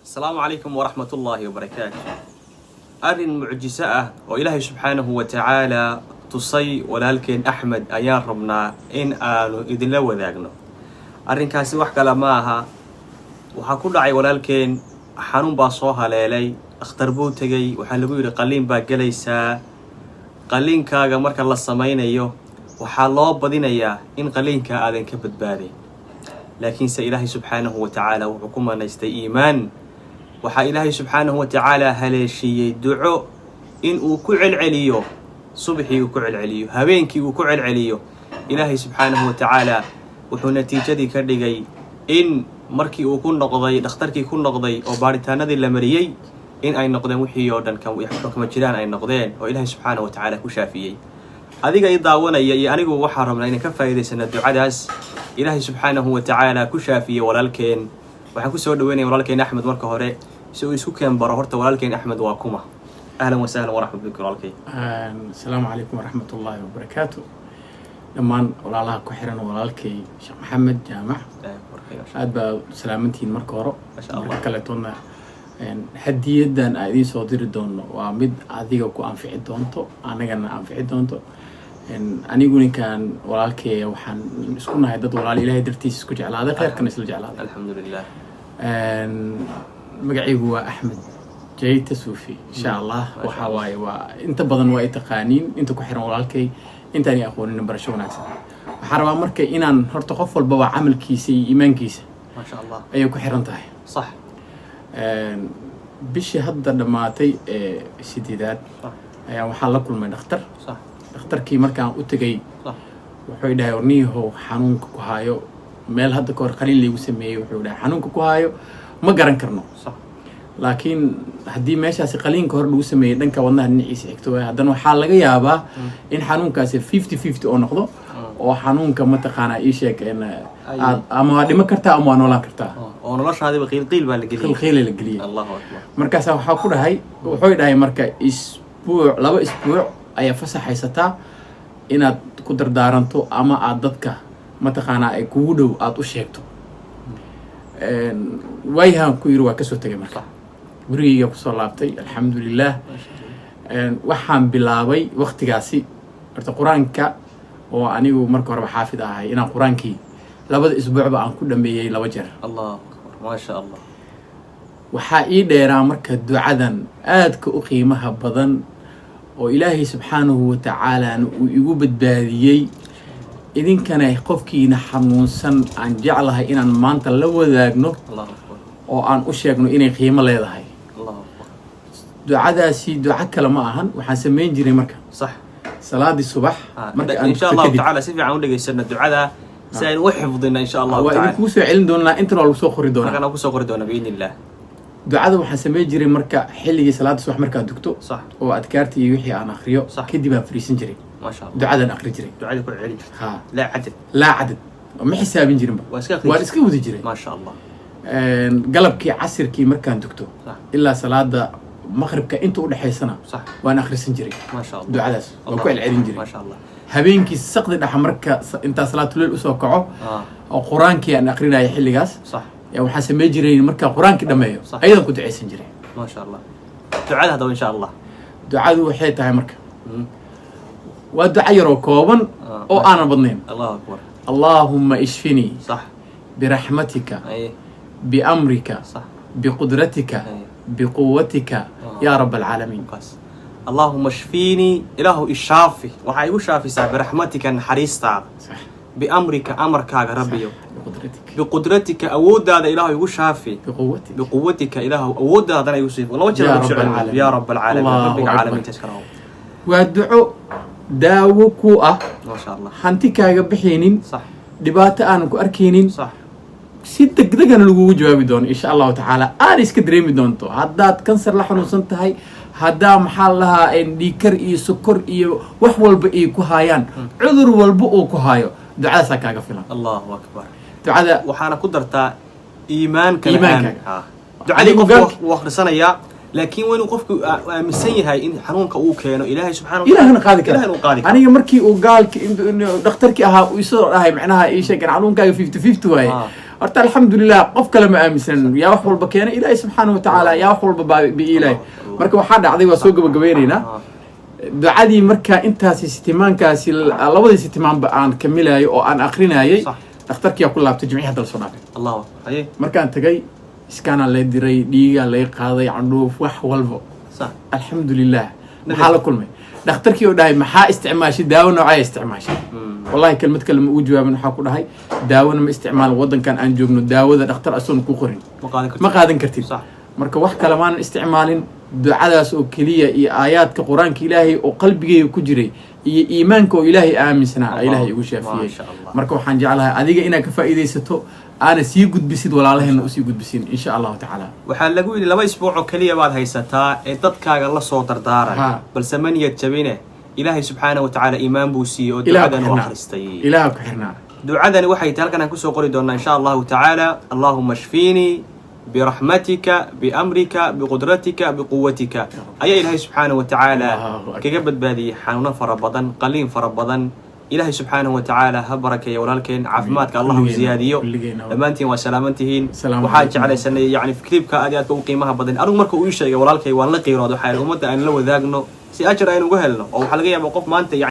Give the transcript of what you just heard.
السلام عليكم ورحمة الله وبركاته. أرن معجزة وإلهي سبحانه وتعالى تصي ولكن أحمد أيان ربنا إن آنو إذن لو ذاقنا أرن كاسي وحكا لماها وحاكو دعي ولكن حانون باصوها ليلي اختربو تجي وحلقو يري قلين باقليسا قلين كاغا مركا الله السمين أيو وحالله بدينيا إن قلين كاذن كبد بادي لكن سإلهي سبحانه وتعالى وحكومة نيستي إيمان وحا إلهي سبحانه وتعالى هلاشي دعو إن وكعل عليو صبحي وكعل عليو هبينكي وكعل عليو إلهي سبحانه وتعالى وحو نتيجة كردقي إن مركي وكون نقضي دختركي يكون نقضي وبارتانا ذي اللمريي إن أي نقضين وحي يوردن كم يحكم الجيران أي نقضين وإلهي سبحانه وتعالى كشافيي هذيك يضاونا أنيقو وحرم لأن كفا إذا سنة دعاداس إلهي سبحانه وتعالى كشافيي ولالكين waxaan ku soo dhaweynay walaalkeen Axmed marka hore si uu isku keen baro horta walaalkeen Axmed waa kuma ahlan wa sahlan wa rahmatullahi walaalkeen assalaamu alaykum wa rahmatullahi wa barakatuh dhamaan walaalaha ku xiran walaalkay Sheekh Maxamed Jaamac aad baa salaamantiin marka hore marka kale toona hadiyadan aad ii soo diri doono waa mid adiga ku anfici doonto anagana anfici doonto anigu ninkan walaalkay waxaan isku nahay dad walaal Ilaahay dartiis isku jeclaada khayrkan isla jeclaada alxamdulillah magacaygu waa Axmed Jayta Suufi insha Allah waxa waaye waa inta badan waa taqaaniin inta ku xiran walaalkay intaani aqoonin barasho wanaagsan waxaan rabaa markay inaan horta qof walba waa amalkiisa iyo iimaankiisa ma sha Allah ay ku xiran tahay صح bishii hadda dhamaatay sideedaad ayaa waxaan la kulmay dhakhtar صح dhakhtarkii markaan u tagay wuxuu dhahay warniyahow xanuunka ku haayo meel hadda ka hor qaliin lagu sameeyay wuxuu dhahay xanuunka ku haayo ma garan karno laakiin haddii meeshaasi qaliinka hor lagu sameeyay dhanka wadnaha dhinaciisa xigto haddana waxaa laga yaabaa in xanuunkaasi 50-50 oo noqdo oo xanuunka mataqaanaa ii sheeg in ama waa dhimo kartaa ama waa noolaan kartaa oo noloshaadiba qiil baa la geliyay qiil la geliyay Allahu akbar markaas waxaa ku dhahay wuxuu dhahay marka laba isbuuc ayaa fasaxaysataa inaad ku dardaaranto ama aad dadka mataqaanaa ay kugu dhow aad u sheegto wayhan ku yiri waa ka soo tagay marka gurigayga ku soo laabtay alxamdulillah waxaan bilaabay waqtigaasi horta quraanka oo anigu marka hore xaafid ahay inaan quraankii labada isbuucba aan ku dhameeyay laba jeer Allahu akbar ma sha Allah waxaa ii dheeraa marka ducadan aadka u qiimaha badan oo Ilaahay subxaanahu wa ta'ala uu igu badbaadiyay idinkana qofkiina xanuunsan aan jeclahay inaan maanta la wadaagno oo aan u sheegno inay qiimo leedahay ducadaasi duca kale ma ahan waxaan sameyn jiray marka صح salaadi subax marka in sha Allah ta'ala si fiican u dhageysana ducada si ay u xifdina in sha Allah ta'ala waa ku soo celin doonaa inta loo soo qori doonaa marka ku soo qori doonaa biidnillah ducada waxaan sameyn jiray marka xilliga salaada subax marka dugto صح oo adkaartii iyo wixii aan akhriyo kadib aan fariisan jiray ما شاء الله ducadan akhri jiray ducada ku celin ha la cadad la cadad ma xisaabin jirin waa iska wadi jiray ما شاء الله galabkii casirkii markaan dugto ilaa salaada maghribka inta u dhaxaysana waan akhrisan jiray ما شاء الله ducadaas waan ku celcelin jiray ما شاء الله habeenkii saqdi dhaxa marka inta salaatul leil u soo kaco oo quraankii aan akhrinayo xilligaas صح يا waxaan sameey jiray marka quraankii dhameeyo aydan ku duceysan jiray ما شاء الله ducada hada in sha Allah ducadu waxay tahay marka waa duca yar oo kooban oo aan badnayn Allahu akbar اللهم اشفني صح برحمتك اي بأمرك صح بقدرتك بقوتك يا رب العالمين اللهم اشفيني إله الشافي وحي شافي برحمتك نحريستا صح بأمرك أمرك يا ربي بقدرتك أود هذا إله يشافي بقوتك إله أود هذا يوسف والله يا رب العالمين رب العالمين تشكره والدعاء داوكو ما شاء الله حنتك يا بحينين صح دبات أنا كأركينين صح ست دقيقة نلقوا جوابي دون إن شاء الله تعالى أنا إسكدريمي دونتو هدات كنسر لحن وصنتهاي هدا محلها إن ديكر إيه سكر إيه وحول بإيه كهايان عذر والبؤ كهايو دعاء سكاكا فيلا الله أكبر دعاء وحنا قدرتا إيمان كمان دعاء قف وآخر سنة يا لكن وين وقفك مسيء هاي إن حنونك أوكينو إلهي سبحانه وتعالى إلهنا قادك أنا يمركي وقال دكتورك أها ويصير هاي معناها إيش كان حنونك 50-50 هاي horta alxamdulilah qof kale ma aaminsan yaa wax walba keena ilaahay subxaana watacaala yaa wax walba biilahay marka waxaa dhacday waa soo gabagabaynaynaa ducadii marka intaasi sitimaankaasi labadii sitimaanba aan kamilayo oo aan akrinayay dhakhtarkiyaa ku laabtay jimcihii hadda lasoo dhaafay markaan tagay iskaanaa lay diray dhiigaa lay qaaday candhuuf wax walba alxamdulilah maxaa la kulmay dhakhtarkii oo dhahay maxaa isticmaashay daawo noocaa isticmaashay wallahi kelmad kale ma uu jawaabin waxaa ku dhahay daawona ma isticmaal waddankan aan joogno daawada dhakhtar asoon ku qorin ma qaadan kartid marka wax kale maanan isticmaalin ducadaas oo keliya iyo aayaadka qur-aanka ilaahay oo qalbigeyga ku jiray iyo iimaanka oo ilaahay aaminsanaa ilaahay igu shaafiyey marka waxaan jeclahay adiga inaad ka faa'iidaysato aana sii gudbisid walaalaheenna usii gudbisin insha allahu tacaala waxaa lagu yidhi 2 isbuuc oo keliya baad haysataa ee dadkaaga la soo dardaaran balse man niyad jabine ilaahay subxaana watacaala iimaan buu siiyey oo ducadan u akhristay ilaaha ku xirnaa ducadani waxay tahay halkan aan kusoo qori doonaa insha allahu tacaala allahuma shfiinii برحمتك بأمرك بقدرتك بقوتك أي إلهي سبحانه وتعالى كجبت بادي حنون فربضا قليل فربضا إلهي سبحانه وتعالى هبرك يا ولالكين عفماتك الله زياديو أمانتين وسلامتين وحاج على سنة يعني في كليبك أديات وقيمها بدن أرو مركو ويشة يا ولالكي والله قيرادو حال ومدة أن لو ذاقنو سي أجر أين وجهلنا أو حلقية موقف ما أنت يعني